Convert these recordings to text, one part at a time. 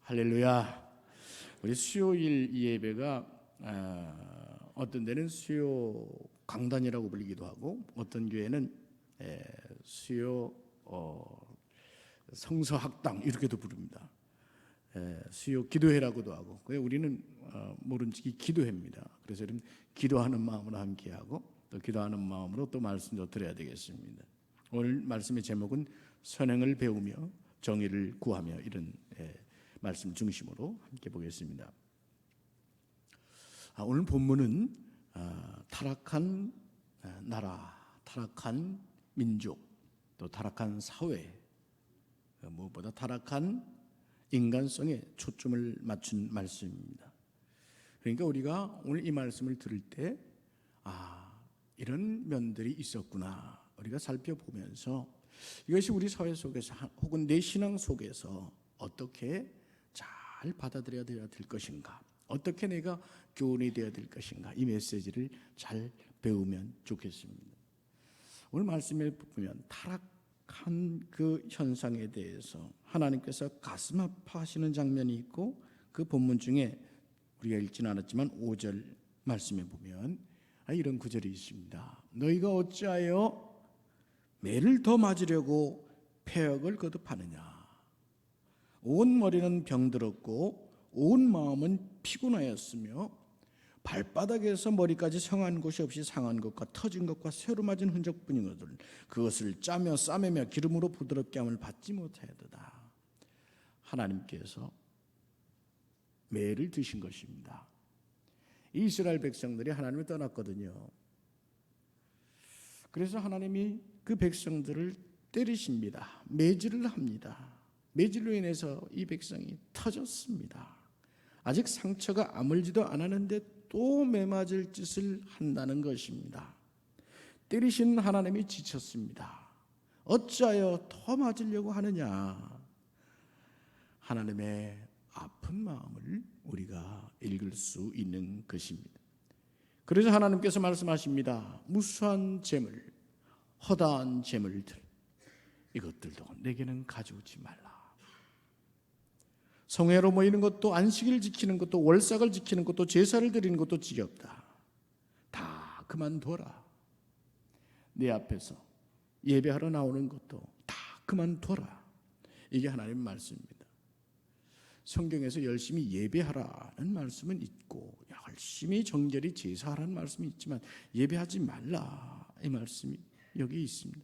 할렐루야. 우리 수요일 예배가 어떤 데는 수요 강단이라고 불리기도 하고 어떤 교회는 수요 성서학당 이렇게도 부릅니다. 수요 기도회라고도 하고, 우리는 모른지기 기도회입니다. 그래서 이런 기도하는 마음으로 함께하고 또 기도하는 마음으로 또 말씀도 드려야 되겠습니다. 오늘 말씀의 제목은 선행을 배우며 정의를 구하며, 이런 말씀 중심으로 함께 보겠습니다. 오늘 본문은 타락한 나라, 타락한 민족, 또 타락한 사회, 무엇보다 타락한 인간성에 초점을 맞춘 말씀입니다. 그러니까 우리가 오늘 이 말씀을 들을 때 이런 면들이 있었구나, 우리가 살펴보면서 이것이 우리 사회 속에서 혹은 내 신앙 속에서 어떻게 잘 받아들여야 될 것인가, 어떻게 내가 교훈이 되어야 될 것인가, 이 메시지를 잘 배우면 좋겠습니다. 오늘 말씀에 보면 타락한 그 현상에 대해서 하나님께서 가슴 아파하시는 장면이 있고, 그 본문 중에 우리가 읽지는 않았지만 5절 말씀에 보면 이런 구절이 있습니다. 너희가 어찌하여 매를 더 맞으려고 폐역을 거듭하느냐. 온 머리는 병들었고 온 마음은 피곤하였으며 발바닥에서 머리까지 성한 곳이 없이 상한 것과 터진 것과 새로 맞은 흔적뿐이거든 그것을 짜며 싸매며 기름으로 부드럽게 함을 받지 못하였도다. 하나님께서 매를 드신 것입니다. 이스라엘 백성들이 하나님을 떠났거든요. 그래서 하나님이 그 백성들을 때리십니다. 매질을 합니다. 매질로 인해서 이 백성이 터졌습니다. 아직 상처가 아물지도 않았는데 또 매맞을 짓을 한다는 것입니다. 때리신 하나님이 지쳤습니다. 어찌하여 더 맞으려고 하느냐. 하나님의 아픈 마음을 우리가 읽을 수 있는 것입니다. 그래서 하나님께서 말씀하십니다. 무수한 재물, 허다한 재물들, 이것들도 내게는 가져오지 말라. 성회로 모이는 것도, 안식일 지키는 것도, 월삭을 지키는 것도, 제사를 드리는 것도 지겹다. 다 그만둬라. 내 앞에서 예배하러 나오는 것도 다 그만둬라. 이게 하나님의 말씀입니다. 성경에서 열심히 예배하라는 말씀은 있고, 열심히 정결히 제사하라는 말씀이 있지만 예배하지 말라, 이 말씀이 여기 있습니다.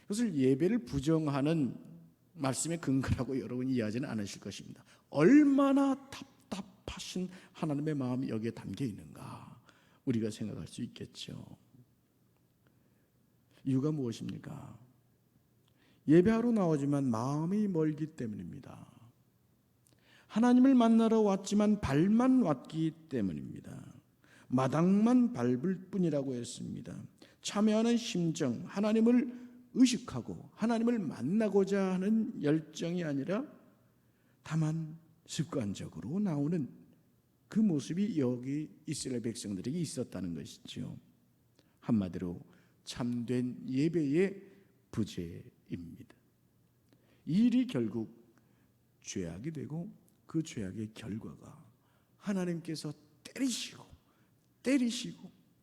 그것을 예배를 부정하는 말씀의 근거라고 여러분이 이해하지는 않으실 것입니다. 얼마나 답답하신 하나님의 마음이 여기에 담겨 있는가 우리가 생각할 수 있겠죠. 이유가 무엇입니까? 예배하러 나오지만 마음이 멀기 때문입니다. 하나님을 만나러 왔지만 발만 왔기 때문입니다. 마당만 밟을 뿐이라고 했습니다. 참여하는 심정, 하나님을 의식하고 하나님을 만나고자 하는 열정이 아니라 다만 습관적으로 나오는 그 모습이 여기 이스라엘 백성들에게 있었다는 것이죠. 한마디로 참된 예배의 부재입니다. 이 일이 결국 죄악이 되고, 그 죄악의 결과가 하나님께서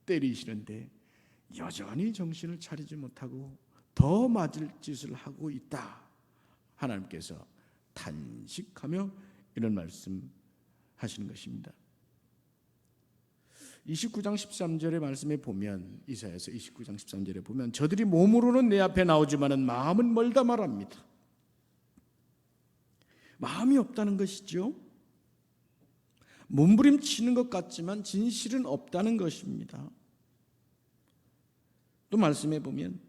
때리시는데 여전히 정신을 차리지 못하고 더 맞을 짓을 하고 있다. 하나님께서 탄식하며 이런 말씀 하시는 것입니다. 29장 13절의 말씀에 보면, 이사야서 29장 13절에 보면 저들이 몸으로는 내 앞에 나오지만은 마음은 멀다 말합니다. 마음이 없다는 것이죠. 몸부림치는 것 같지만 진실은 없다는 것입니다. 또 말씀해 보면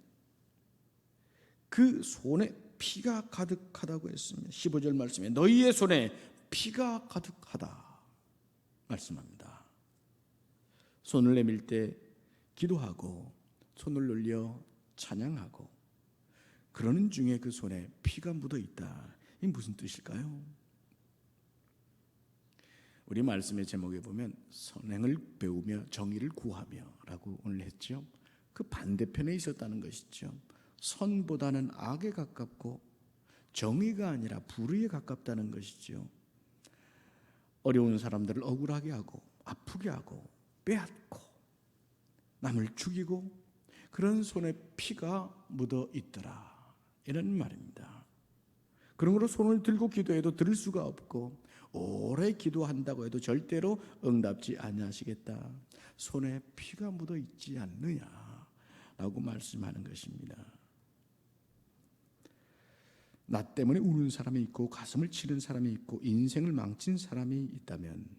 그 손에 피가 가득하다고 했습니다. 15절 말씀에 너희의 손에 피가 가득하다 말씀합니다. 손을 내밀 때 기도하고 손을 올려 찬양하고 그러는 중에 그 손에 피가 묻어 있다. 이게 무슨 뜻일까요? 우리 말씀의 제목에 보면 선행을 배우며 정의를 구하며 라고 오늘 했죠. 그 반대편에 있었다는 것이죠. 선보다는 악에 가깝고 정의가 아니라 불의에 가깝다는 것이죠. 어려운 사람들을 억울하게 하고 아프게 하고 빼앗고 남을 죽이고 그런 손에 피가 묻어 있더라, 이런 말입니다. 그러므로 손을 들고 기도해도 들을 수가 없고 오래 기도한다고 해도 절대로 응답지 아니하시겠다. 손에 피가 묻어 있지 않느냐라고 말씀하는 것입니다. 나 때문에 우는 사람이 있고 가슴을 치는 사람이 있고 인생을 망친 사람이 있다면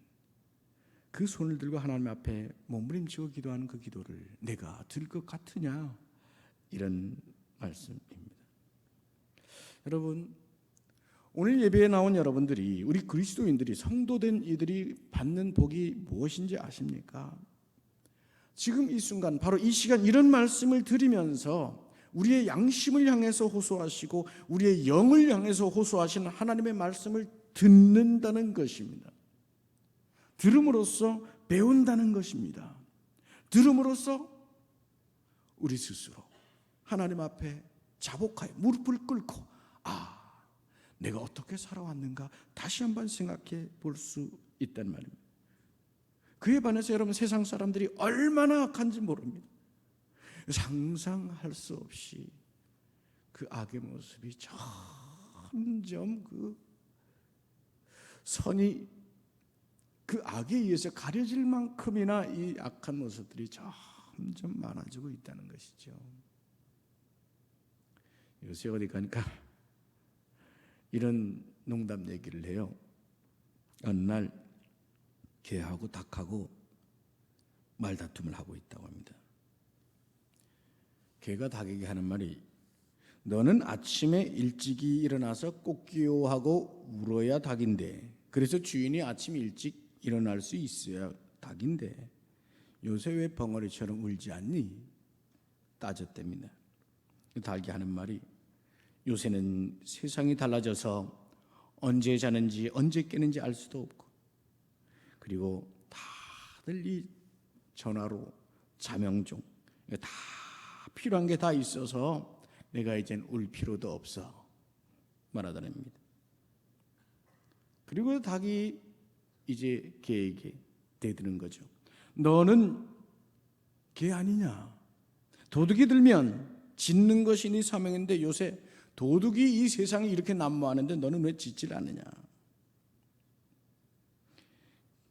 그 손을 들고 하나님 앞에 몸부림치고 기도하는 그 기도를 내가 들을 것 같으냐, 이런 말씀입니다. 여러분, 오늘 예배에 나온 여러분들이, 우리 그리스도인들이, 성도된 이들이 받는 복이 무엇인지 아십니까? 지금 이 순간, 바로 이 시간 이런 말씀을 들으면서 우리의 양심을 향해서 호소하시고 우리의 영을 향해서 호소하시는 하나님의 말씀을 듣는다는 것입니다. 들음으로써 배운다는 것입니다. 들음으로써 우리 스스로 하나님 앞에 자복하여 무릎을 꿇고 내가 어떻게 살아왔는가 다시 한번 생각해 볼 수 있단 말입니다. 그에 반해서 여러분, 세상 사람들이 얼마나 악한지 모릅니다. 상상할 수 없이 그 악의 모습이 점점 그 선이 그 악에 의해서 가려질 만큼이나 이 악한 모습들이 점점 많아지고 있다는 것이죠. 요새 어디 가니까 이런 농담 얘기를 해요. 어느 날 개하고 닭하고 말다툼을 하고 있다고 합니다. 개가 닭에게 하는 말이, 너는 아침에 일찍이 일어나서 꽃기호하고 울어야 닭인데, 그래서 주인이 아침 일찍 일어날 수 있어야 닭인데 요새 왜 벙어리처럼 울지 않니? 따졌답니다. 닭이 하는 말이, 요새는 세상이 달라져서 언제 자는지 언제 깨는지 알 수도 없고, 그리고 다들 이 전화로 자명종 다 필요한 게 다 있어서 내가 이젠 울 필요도 없어 말하더랍니다. 그리고 닭이 이제 개에게 대드는 거죠. 너는 개 아니냐? 도둑이 들면 짖는 것이 네 사명인데 요새 도둑이 이 세상에 이렇게 난무하는데 너는 왜 짖질 않느냐?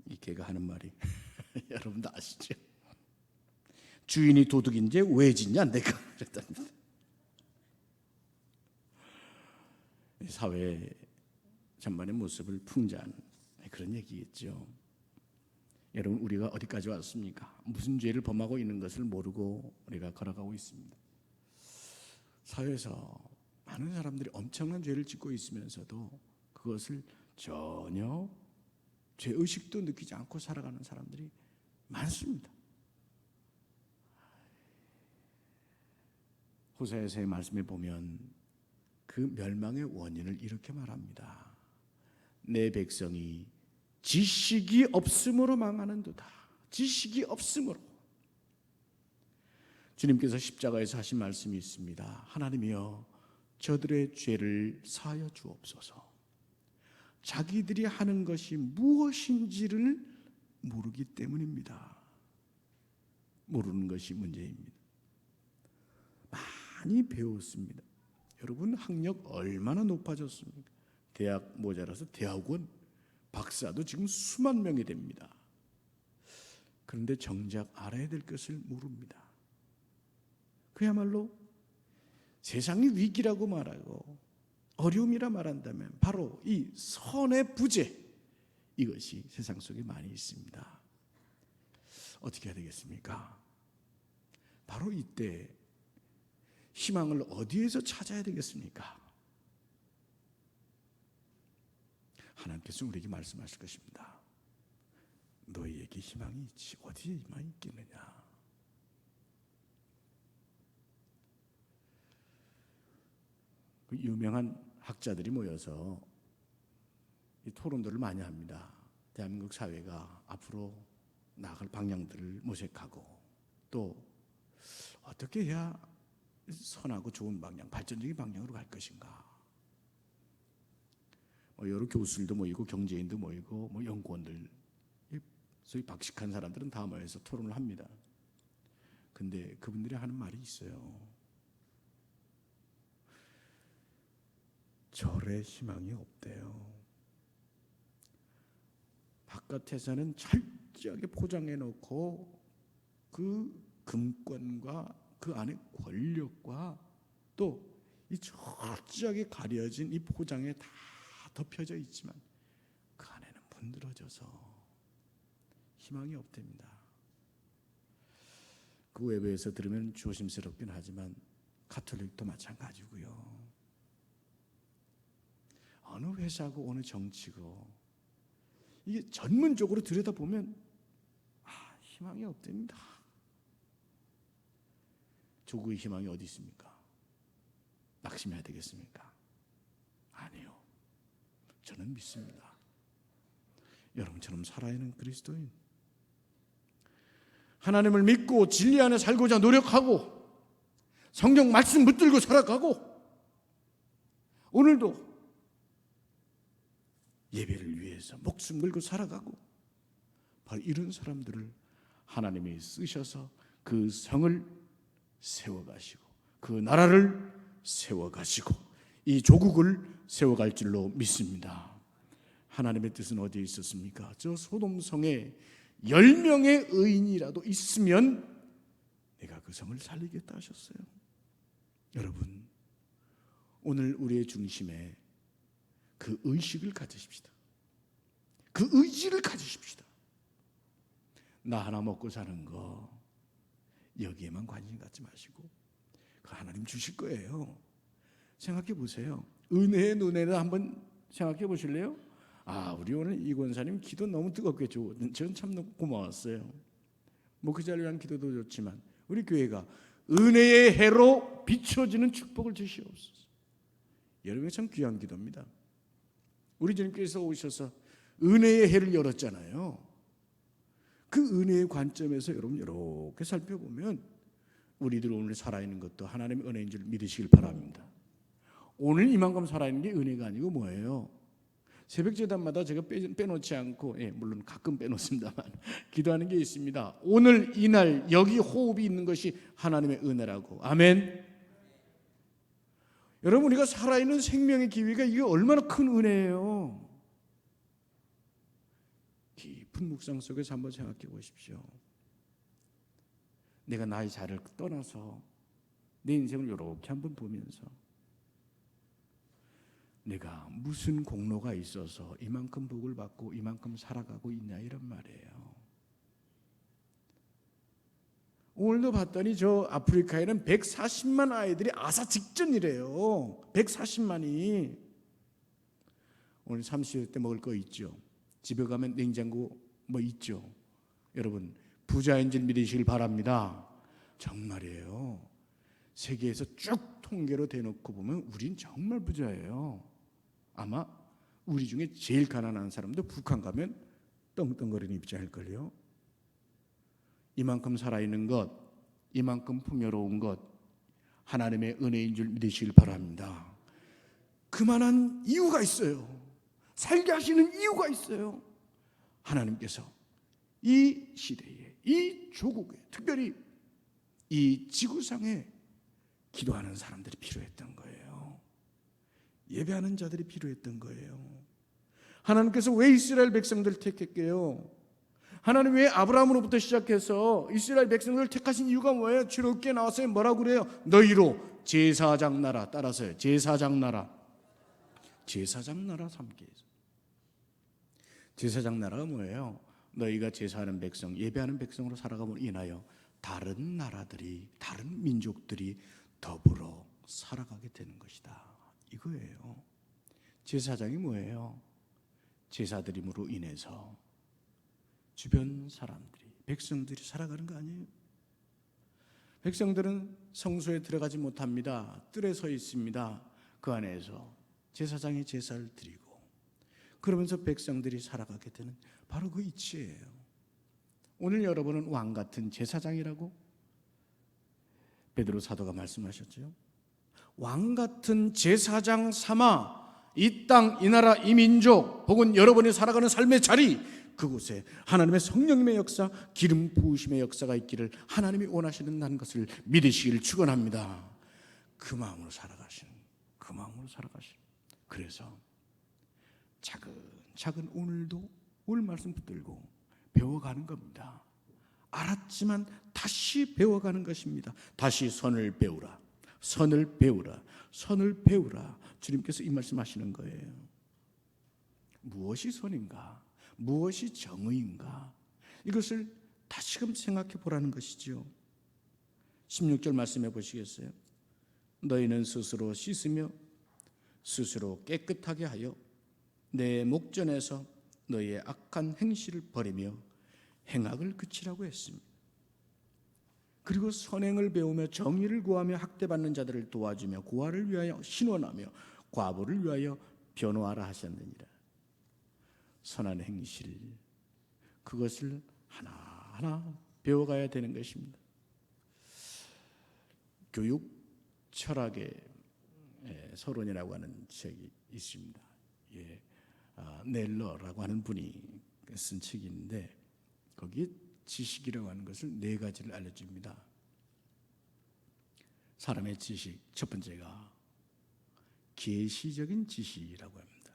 이 개가 하는 말이 여러분도 아시죠? 주인이 도둑인지 왜 짖냐 내가 그랬답니다. 사회 전반의 모습을 풍자한 그런 얘기겠죠. 여러분, 우리가 어디까지 왔습니까? 무슨 죄를 범하고 있는 것을 모르고 우리가 걸어가고 있습니다. 사회에서 많은 사람들이 엄청난 죄를 짓고 있으면서도 그것을 전혀 죄의식도 느끼지 않고 살아가는 사람들이 많습니다. 호세아서의 말씀에 보면 그 멸망의 원인을 이렇게 말합니다. 내 백성이 지식이 없음으로 망하는도다. 지식이 없음으로. 주님께서 십자가에서 하신 말씀이 있습니다. 하나님이여, 저들의 죄를 사하여 주옵소서. 자기들이 하는 것이 무엇인지를 모르기 때문입니다. 모르는 것이 문제입니다. 많이 배웠습니다. 여러분, 학력 얼마나 높아졌습니까? 대학 모자라서 대학원 박사도 지금 수만 명이 됩니다. 그런데 정작 알아야 될 것을 모릅니다. 그야말로 세상이 위기라고 말하고 어려움이라 말한다면 바로 이 선의 부재, 이것이 세상 속에 많이 있습니다. 어떻게 해야 되겠습니까? 바로 이때 희망을 어디에서 찾아야 되겠습니까? 하나님께서 우리에게 말씀하실 것입니다. 너희에게 희망이 있지 어디에 희망이 있겠느냐? 그 유명한 학자들이 모여서 이 토론들을 많이 합니다. 대한민국 사회가 앞으로 나아갈 방향들을 모색하고 또 어떻게 해야 선하고 좋은 방향, 발전적인 방향으로 갈 것인가. 여러 교수들도 모이고 경제인도 모이고 연구원들, 소위 박식한 사람들은 다 모여서 토론을 합니다. 근데 그분들이 하는 말이 있어요. 절에 희망이 없대요. 바깥에서는 철저하게 포장해 놓고 그 금권과 그 안에 권력과 또 이 철저하게 가려진 이 포장에 다 덮여져 있지만 그 안에는 문드러져서 희망이 없답니다. 그 외부에서 들으면 조심스럽긴 하지만 가톨릭도 마찬가지고요. 어느 회사고 어느 정치고 이게 전문적으로 들여다보면 희망이 없답니다. 조국의 희망이 어디 있습니까? 낙심해야 되겠습니까? 아니요. 저는 믿습니다. 여러분처럼 살아있는 그리스도인, 하나님을 믿고 진리 안에 살고자 노력하고 성경 말씀 붙들고 살아가고 오늘도 예배를 위해서 목숨 걸고 살아가고 바로 이런 사람들을 하나님이 쓰셔서 그 성을 세워가시고 그 나라를 세워가시고 이 조국을 세워갈 줄로 믿습니다. 하나님의 뜻은 어디에 있었습니까? 저 소돔성에 10명의 의인이라도 있으면 내가 그 성을 살리겠다 하셨어요. 여러분, 오늘 우리의 중심에 그 의식을 가지십시다. 그 의지를 가지십시다. 나 하나 먹고 사는 거 여기에만 관심 갖지 마시고 그 하나님 주실 거예요. 생각해 보세요. 은혜의 눈에는 한번 생각해 보실래요? 우리 오늘 이 권사님 기도 너무 뜨겁게 전 참 너무 고마웠어요. 목회자를 위한 기도도 좋지만 우리 교회가 은혜의 해로 비춰지는 축복을 주시옵소서. 여러분이 참 귀한 기도입니다. 우리 주님께서 오셔서 은혜의 해를 열었잖아요. 그 은혜의 관점에서 여러분 이렇게 살펴보면 우리들 오늘 살아있는 것도 하나님의 은혜인 줄 믿으시길 바랍니다. 오늘 이만큼 살아있는 게 은혜가 아니고 뭐예요? 새벽 제단마다 제가 빼놓지 않고, 물론 가끔 빼놓습니다만 기도하는 게 있습니다. 오늘 이날 여기 호흡이 있는 것이 하나님의 은혜라고. 아멘. 여러분, 우리가 살아있는 생명의 기회가 이게 얼마나 큰 은혜예요. 깊은 묵상 속에서 한번 생각해 보십시오. 내가 나의 자를 떠나서 내 인생을 이렇게 한번 보면서 내가 무슨 공로가 있어서 이만큼 복을 받고 이만큼 살아가고 있냐 이런 말이에요. 오늘도 봤더니 저 아프리카에는 140만 아이들이 아사 직전이래요. 140만이. 오늘 30대 때 먹을 거 있죠. 집에 가면 냉장고 뭐 있죠. 여러분 부자인 줄 믿으시길 바랍니다. 정말이에요. 세계에서 쭉 통계로 대놓고 보면 우린 정말 부자예요. 아마 우리 중에 제일 가난한 사람도 북한 가면 떵떵거리는 입장일걸요. 이만큼 살아있는 것, 이만큼 풍요로운 것 하나님의 은혜인 줄 믿으시길 바랍니다. 그만한 이유가 있어요. 살게 하시는 이유가 있어요. 하나님께서 이 시대에, 이 조국에, 특별히 이 지구상에 기도하는 사람들이 필요했던 거예요. 예배하는 자들이 필요했던 거예요. 하나님께서 왜 이스라엘 백성들을 택했게요? 하나님 왜 아브라함으로부터 시작해서 이스라엘 백성들을 택하신 이유가 뭐예요? 출애굽기에 나와서 뭐라고 그래요? 너희로 제사장 나라, 따라서요. 제사장 나라. 제사장 나라 삼기. 제사장 나라가 뭐예요? 너희가 제사하는 백성, 예배하는 백성으로 살아감으로 인하여 다른 나라들이, 다른 민족들이 더불어 살아가게 되는 것이다. 이거예요. 제사장이 뭐예요? 제사드림으로 인해서 주변 사람들이, 백성들이 살아가는 거 아니에요? 백성들은 성소에 들어가지 못합니다. 뜰에 서 있습니다. 그 안에서 제사장이 제사를 드리고 그러면서 백성들이 살아가게 되는 바로 그 이치예요. 오늘 여러분은 왕 같은 제사장이라고 베드로 사도가 말씀하셨죠. 왕 같은 제사장 삼아 이 땅, 이 나라, 이 민족 혹은 여러분이 살아가는 삶의 자리, 그곳에 하나님의 성령님의 역사, 기름 부으심의 역사가 있기를 하나님이 원하시는 것을 믿으시길 축원합니다. 그 마음으로 살아가시는, 그 마음으로 살아가시는. 그래서 차근차근 오늘도 오늘 말씀 붙들고 배워가는 겁니다. 알았지만 다시 배워가는 것입니다. 다시 선을 배우라, 선을 배우라, 선을 배우라. 주님께서 이 말씀하시는 거예요. 무엇이 선인가? 무엇이 정의인가? 이것을 다시금 생각해 보라는 것이죠. 16절 말씀해 보시겠어요? 너희는 스스로 씻으며 스스로 깨끗하게 하여 내 목전에서 너희의 악한 행실을 버리며 행악을 그치라고 했습니다. 그리고 선행을 배우며 정의를 구하며 학대받는 자들을 도와주며 고아를 위하여 신원하며 과부를 위하여 변호하라 하셨느니라. 선한 행실, 그것을 하나하나 배워가야 되는 것입니다. 교육 철학의 서론이라고 하는 책이 있습니다. 넬러라고 하는 분이 쓴 책인데 거기에 지식이라고 하는 것을 4가지를 알려줍니다. 사람의 지식, 첫 번째가 계시적인 지식이라고 합니다.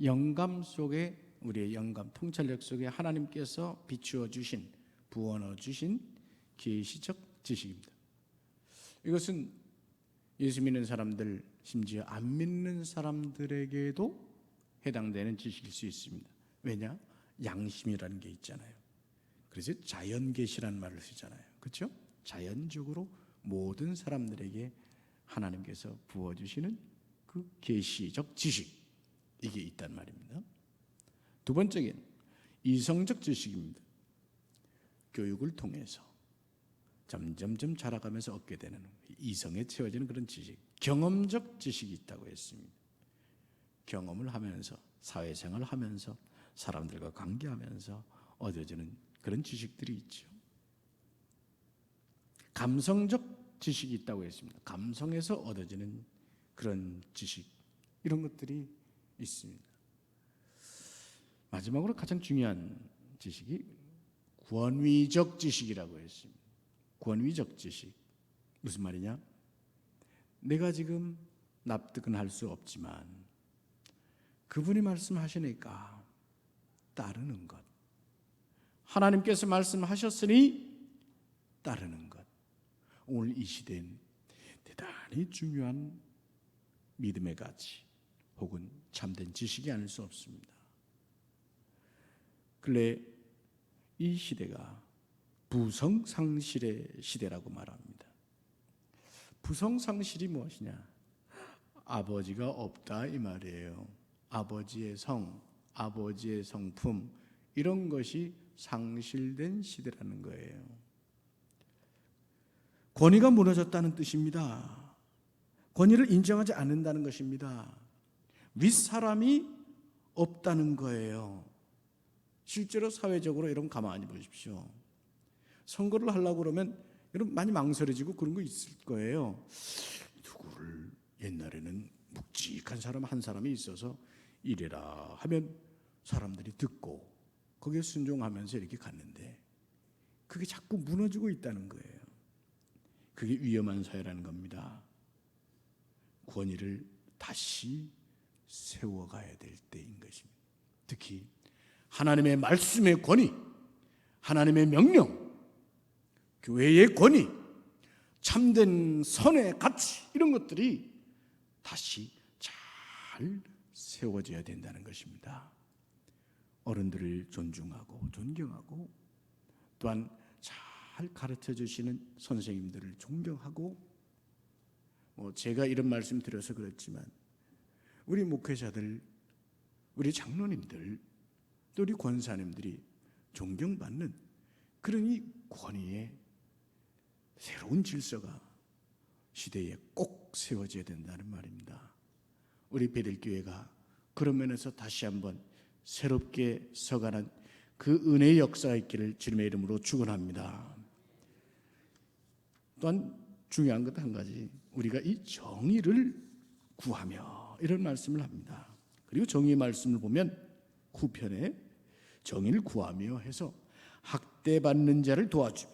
영감 속에, 우리의 영감, 통찰력 속에 하나님께서 비추어 주신, 부어넣어 주신 계시적 지식입니다. 이것은 예수 믿는 사람들, 심지어 안 믿는 사람들에게도 해당되는 지식일 수 있습니다. 왜냐? 양심이라는 게 있잖아요. 그래서 자연계시라는 말을 쓰잖아요. 그렇죠? 자연적으로 모든 사람들에게 하나님께서 부어주시는 그 계시적 지식, 이게 있단 말입니다. 두 번째는 이성적 지식입니다. 교육을 통해서 점점점 자라가면서 얻게 되는, 이성에 채워지는 그런 지식, 경험적 지식이 있다고 했습니다. 경험을 하면서, 사회생활을 하면서, 사람들과 관계하면서 얻어지는 그런 지식들이 있죠. 감성적 지식이 있다고 했습니다. 감성에서 얻어지는 그런 지식, 이런 것들이 있습니다. 마지막으로 가장 중요한 지식이 권위적 지식이라고 했습니다. 권위적 지식, 무슨 말이냐? 내가 지금 납득은 할 수 없지만 그분이 말씀하시니까 따르는 것, 하나님께서 말씀하셨으니 따르는 것. 오늘 이 시대엔 대단히 중요한 믿음의 가치 혹은 참된 지식이 아닐 수 없습니다. 근래 이 시대가 부성상실의 시대라고 말합니다. 부성상실이 무엇이냐? 아버지가 없다 이 말이에요. 아버지의 성, 아버지의 성품, 이런 것이 상실된 시대라는 거예요. 권위가 무너졌다는 뜻입니다. 권위를 인정하지 않는다는 것입니다. 윗사람이 없다는 거예요. 실제로 사회적으로 여러분 가만히 보십시오. 선거를 하려고 그러면 여러분 많이 망설여지고 그런 거 있을 거예요. 누구를, 옛날에는 묵직한 사람 한 사람이 있어서 이래라 하면 사람들이 듣고 거기에 순종하면서 이렇게 갔는데 그게 자꾸 무너지고 있다는 거예요. 그게 위험한 사회라는 겁니다. 권위를 다시 세워가야 될 때인 것입니다. 특히 하나님의 말씀의 권위, 하나님의 명령, 교회의 권위, 참된 선의 가치, 이런 것들이 다시 잘 세워져야 된다는 것입니다. 어른들을 존중하고 존경하고 또한 잘 가르쳐 주시는 선생님들을 존경하고, 제가 이런 말씀 드려서 그렇지만 우리 목회자들, 우리 장로님들, 또 우리 권사님들이 존경받는 그런 이 권위의 새로운 질서가 시대에 꼭 세워져야 된다는 말입니다. 우리 베들교회가 그런 면에서 다시 한번 새롭게 서가는 그 은혜의 역사가 있기를 주님의 이름으로 축원합니다. 또한 중요한 것 한 가지, 우리가 이 정의를 구하며 이런 말씀을 합니다. 그리고 정의의 말씀을 보면 후편에 정의를 구하며 해서 학대받는 자를 도와주며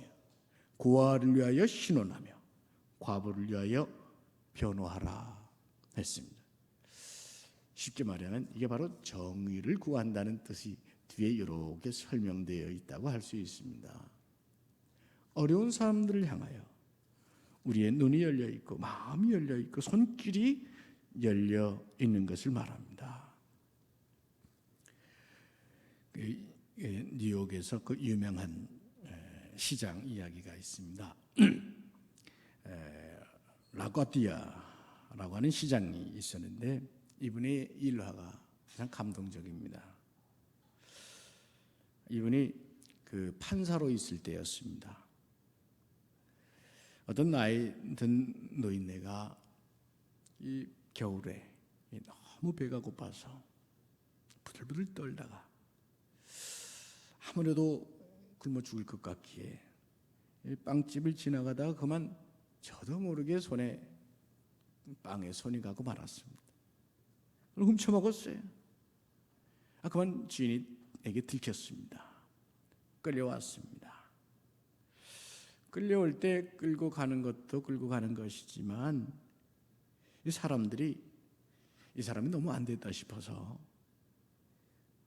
고아를 위하여 신원하며 과부를 위하여 변호하라 했습니다. 쉽게 말하면 이게 바로 정의를 구한다는 뜻이 뒤에 이렇게 설명되어 있다고 할 수 있습니다. 어려운 사람들을 향하여 우리의 눈이 열려 있고 마음이 열려 있고 손길이 열려 있는 것을 말합니다. 뉴욕에서 그 유명한 시장 이야기가 있습니다. 라과티아라고 하는 시장이 있었는데 이분의 일화가 가장 감동적입니다. 이분이 그 판사로 있을 때였습니다. 어떤 나이 든 노인네가 이 겨울에 너무 배가 고파서 부들부들 떨다가 아무래도 굶어 죽을 것 같기에 빵집을 지나가다가 그만 저도 모르게 빵에 손이 가고 말았습니다. 그걸 훔쳐 먹었어요. 그만 주인에게 들켰습니다. 끌려왔습니다. 끌려올 때 끌고 가는 것도 끌고 가는 것이지만 이 사람들이 이 사람이 너무 안 됐다 싶어서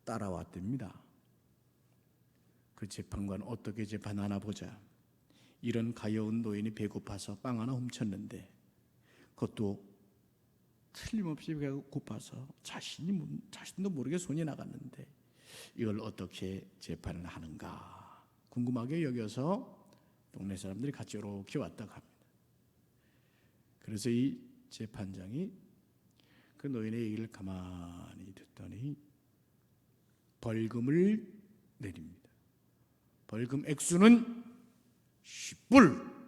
따라왔답니다. 그 재판관 어떻게 재판하나 보자. 이런 가여운 노인이 배고파서 빵 하나 훔쳤는데 그것도 틀림없이 배가 고파서 자신도 모르게 손이 나갔는데 이걸 어떻게 재판을 하는가 궁금하게 여겨서 동네 사람들이 같이 이렇게 왔다고 합니다. 그래서 이 재판장이 그 노인의 얘기를 가만히 듣더니 벌금을 내립니다. 벌금 액수는 10불,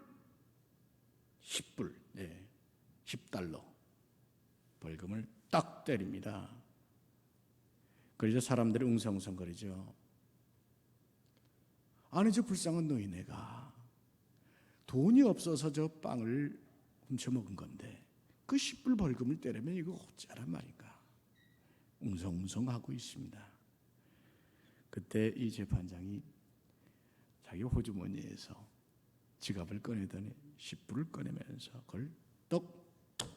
10달러 벌금을 딱 때립니다. 그래서 사람들이 웅성웅성거리죠. 아니 저 불쌍한 노인네가 돈이 없어서 저 빵을 훔쳐먹은 건데 그 10불 벌금을 때리면 이거 어쩌란 말인가 웅성웅성하고 있습니다. 그때 이 재판장이 자기 호주머니에서 지갑을 꺼내더니 10불을 꺼내면서 그걸 떡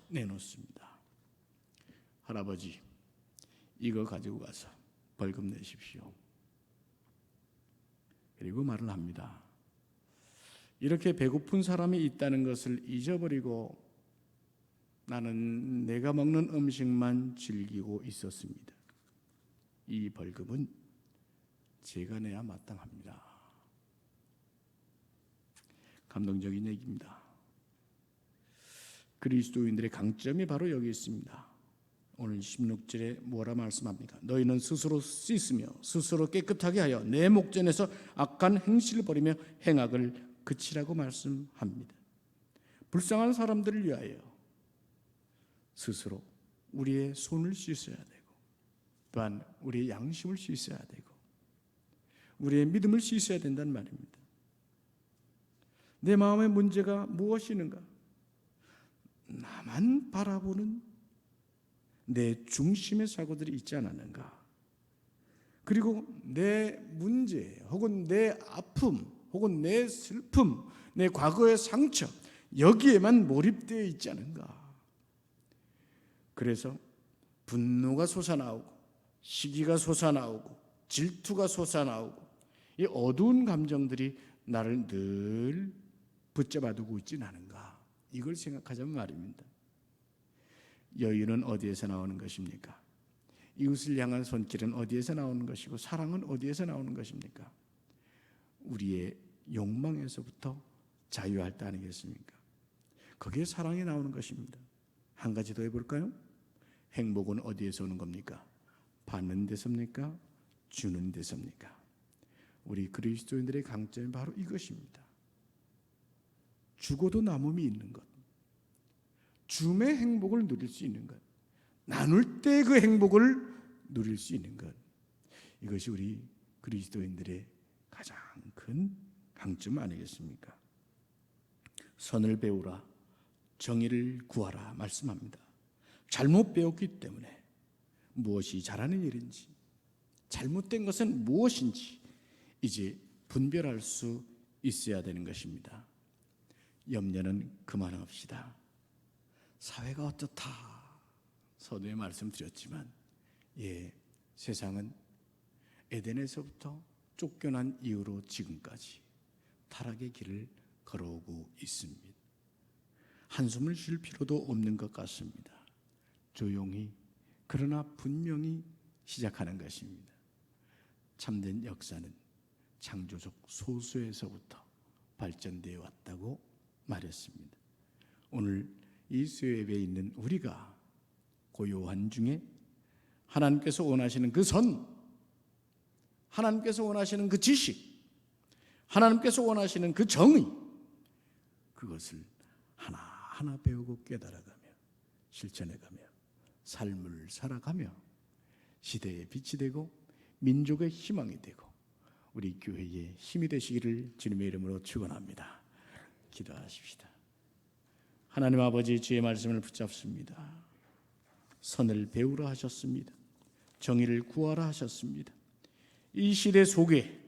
내놓습니다. 할아버지 이거 가지고 가서 벌금 내십시오. 그리고 말을 합니다. 이렇게 배고픈 사람이 있다는 것을 잊어버리고 나는 내가 먹는 음식만 즐기고 있었습니다. 이 벌금은 제가 내야 마땅합니다. 감동적인 얘기입니다. 그리스도인들의 강점이 바로 여기 있습니다. 오늘 16절에 뭐라 말씀합니까? 너희는 스스로 씻으며 스스로 깨끗하게 하여 내 목전에서 악한 행실을 버리며 행악을 그치라고 말씀합니다. 불쌍한 사람들을 위하여 스스로 우리의 손을 씻어야 되고 또한 우리의 양심을 씻어야 되고 우리의 믿음을 씻어야 된다는 말입니다. 내 마음의 문제가 무엇이는가? 나만 바라보는 내 중심의 사고들이 있지 않았는가? 그리고 내 문제 혹은 내 아픔 혹은 내 슬픔, 내 과거의 상처 여기에만 몰입되어 있지 않은가? 그래서 분노가 솟아나오고 시기가 솟아나오고 질투가 솟아나오고 이 어두운 감정들이 나를 늘 붙잡아두고 있지는 않은가? 이걸 생각하자면 말입니다. 여유는 어디에서 나오는 것입니까? 이웃을 향한 손길은 어디에서 나오는 것이고 사랑은 어디에서 나오는 것입니까? 우리의 욕망에서부터 자유할 때 아니겠습니까? 거기에 사랑이 나오는 것입니다. 한 가지 더 해볼까요? 행복은 어디에서 오는 겁니까? 받는 데서입니까? 주는 데서입니까? 우리 그리스도인들의 강점이 바로 이것입니다. 주고도 남음이 있는 것, 줌의 행복을 누릴 수 있는 것, 나눌 때 그 행복을 누릴 수 있는 것, 이것이 우리 그리스도인들의 가장 큰 강점 아니겠습니까? 선을 배우라, 정의를 구하라 말씀합니다. 잘못 배웠기 때문에 무엇이 잘하는 일인지, 잘못된 것은 무엇인지 이제 분별할 수 있어야 되는 것입니다. 염려는 그만합시다. 사회가 어떻다 서두에 말씀드렸지만, 세상은 에덴에서부터 쫓겨난 이후로 지금까지 타락의 길을 걸어오고 있습니다. 한숨을 쉴 필요도 없는 것 같습니다. 조용히 그러나 분명히 시작하는 것입니다. 참된 역사는 창조적 소수에서부터 발전되어 왔다고 말했습니다. 오늘 이 수요예배에 있는 우리가 고요한 중에 하나님께서 원하시는 그 선, 하나님께서 원하시는 그 지식, 하나님께서 원하시는 그 정의, 그것을 하나하나 배우고 깨달아가며 실천해가며 삶을 살아가며 시대의 빛이 되고 민족의 희망이 되고 우리 교회의 힘이 되시기를 주님의 이름으로 축원합니다. 기도하십시다. 하나님 아버지, 주의 말씀을 붙잡습니다. 선을 배우라 하셨습니다. 정의를 구하라 하셨습니다. 이 시대 속에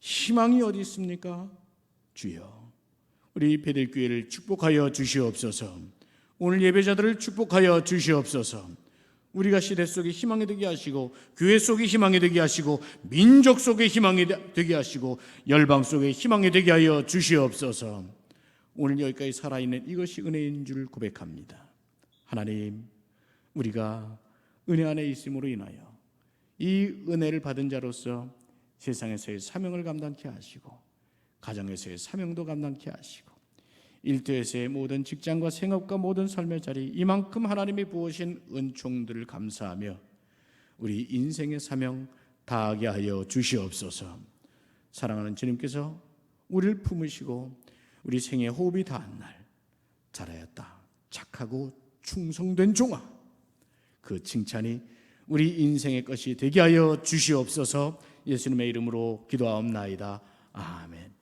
희망이 어디 있습니까? 주여, 우리 베들교회를 축복하여 주시옵소서. 오늘 예배자들을 축복하여 주시옵소서. 우리가 시대 속에 희망이 되게 하시고, 교회 속에 희망이 되게 하시고, 민족 속에 희망이 되게 하시고, 열방 속에 희망이 되게 하여 주시옵소서. 오늘 여기까지 살아있는 이것이 은혜인 줄 고백합니다. 하나님, 우리가 은혜 안에 있음으로 인하여 이 은혜를 받은 자로서 세상에서의 사명을 감당케 하시고, 가정에서의 사명도 감당케 하시고, 일터에서의 모든 직장과 생업과 모든 삶의 자리, 이만큼 하나님이 부으신 은총들을 감사하며 우리 인생의 사명 다하게 하여 주시옵소서. 사랑하는 주님께서 우리를 품으시고 우리 생의 호흡이 닿은 날, 잘하였다, 착하고 충성된 종아, 그 칭찬이 우리 인생의 것이 되게 하여 주시옵소서. 예수님의 이름으로 기도하옵나이다. 아멘.